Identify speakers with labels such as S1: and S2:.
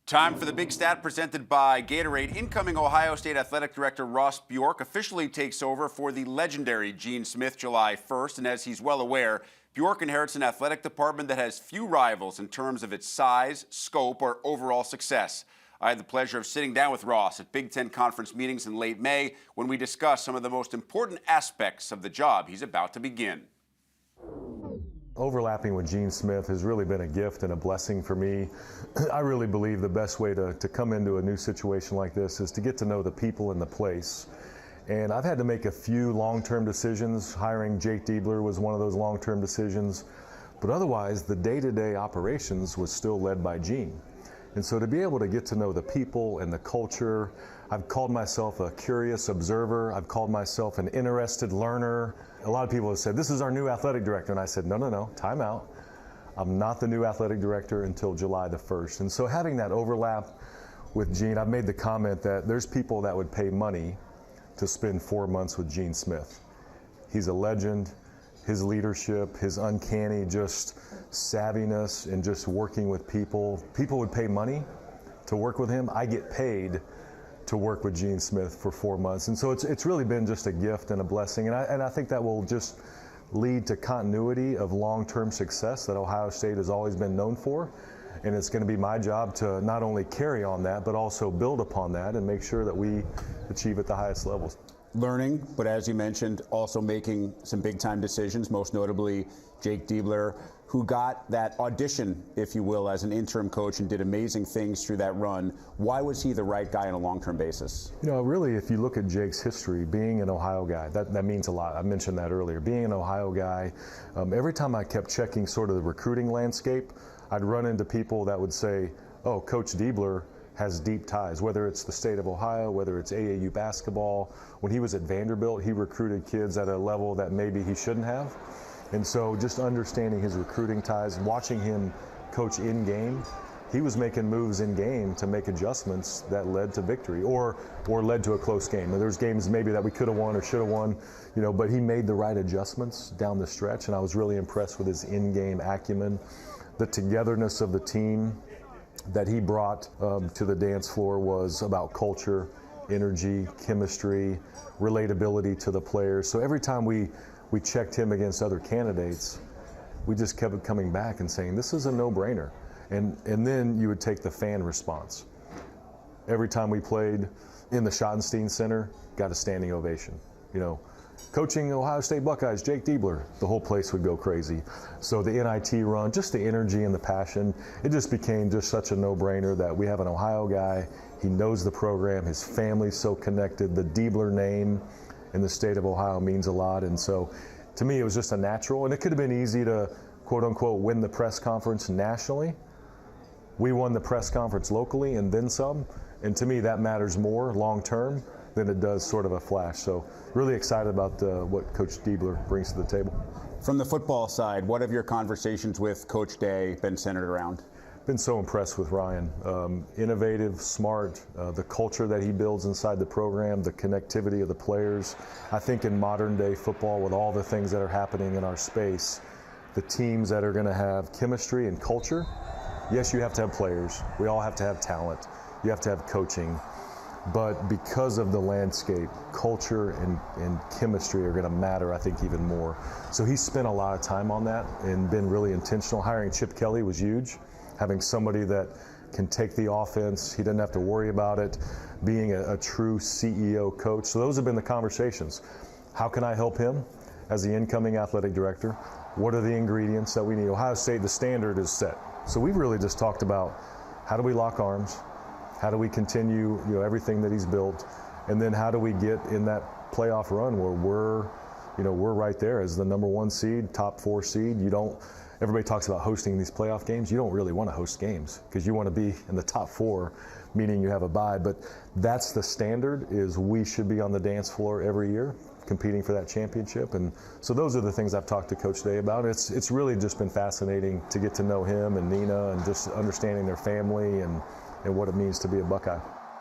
S1: Time for the big stat presented by Gatorade. Incoming Ohio State Athletic Director Ross Bjork officially takes over for the legendary Gene Smith July 1st. And as he's well aware, Bjork inherits an athletic department that has few rivals in terms of its size, scope, or overall success. I had the pleasure of sitting down with Ross at Big Ten Conference meetings in late May when we discussed some of the most important aspects of the job he's about to begin.
S2: Overlapping with Gene Smith has really been a gift and a blessing for me. I really believe the best way to come into a new situation like this is to get to know the people in the place. And I've had to make a few long-term decisions. Hiring Jake Diebler was one of those long-term decisions. But otherwise, the day-to-day operations was still led by Gene. And so to be able to get to know the people and the culture, I've called myself a curious observer. I've called myself an interested learner. A lot of people have said, this is our new athletic director. And I said, no, time out. I'm not the new athletic director until July the 1st. And so having that overlap with Gene, I've made the comment that there's people that would pay money to spend 4 months with Gene Smith. He's a legend. His leadership, his uncanny just savviness and just working with people. People would pay money to work with him. I get paid to work with Gene Smith for 4 months. And so it's really been just a gift and a blessing. And I think that will just lead to continuity of long-term success that Ohio State has always been known for. And it's going to be my job to not only carry on that, but also build upon that and make sure that we achieve at the highest levels.
S1: Learning, but as you mentioned, also making some big-time decisions, most notably Jake Diebler, who got that audition, if you will, as an interim coach and did amazing things through that run. Why was he the right guy on a long-term basis?
S2: You know, really, if you look at Jake's history, being an Ohio guy, that means a lot. I mentioned that earlier. Being an Ohio guy, every time I kept checking sort of the recruiting landscape, I'd run into people that would say, oh, Coach Diebler has deep ties, whether it's the state of Ohio, whether it's AAU basketball. When he was at Vanderbilt, he recruited kids at a level that maybe he shouldn't have. And so just understanding his recruiting ties, watching him coach in game, he was making moves in game to make adjustments that led to victory or led to a close game. And there's games maybe that we could have won or should have won, but he made the right adjustments down the stretch. And I was really impressed with his in-game acumen, the togetherness of the team that he brought to the dance floor was about culture, energy, chemistry, relatability to the players. So every time we checked him against other candidates, we just kept coming back and saying, this is a no-brainer. And then you would take the fan response. Every time we played in the Schottenstein Center, got a standing ovation. Coaching Ohio State Buckeyes, Jake Diebler, the whole place would go crazy. So the NIT run, just the energy and the passion, it just became just such a no-brainer that we have an Ohio guy. He knows the program. His family's so connected. The Diebler name in the state of Ohio means a lot. And so to me, it was just a natural. And it could have been easy to, quote unquote, win the press conference nationally. We won the press conference locally and then some. And to me, that matters more long-term than it does sort of a flash. So really excited about what Coach Diebler brings to the table.
S1: From the football side, what have your conversations with Coach Day been centered around?
S2: Been so impressed with Ryan. Innovative, smart, the culture that he builds inside the program, the connectivity of the players. I think in modern day football, with all the things that are happening in our space, the teams that are going to have chemistry and culture, yes, you have to have players. We all have to have talent. You have to have coaching. But because of the landscape, culture and chemistry are going to matter, I think, even more. So he spent a lot of time on that and been really intentional. Hiring Chip Kelly was huge. Having somebody that can take the offense, he doesn't have to worry about it, being a true CEO coach. So those have been the conversations. How can I help him as the incoming athletic director? What are the ingredients that we need? Ohio State, the standard is set. So we've really just talked about how do we lock arms? How do we continue, everything that he's built, and then how do we get in that playoff run where we're right there as the number 1 seed, top 4 seed. Everybody talks about hosting these playoff games. You don't really want to host games because you want to be in the top 4, meaning you have a bye. But that's the standard, is we should be on the dance floor every year competing for that championship. And so those are the things I've talked to Coach Day about. It's really just been fascinating to get to know him and Nina and just understanding their family and what it means to be a Buckeye.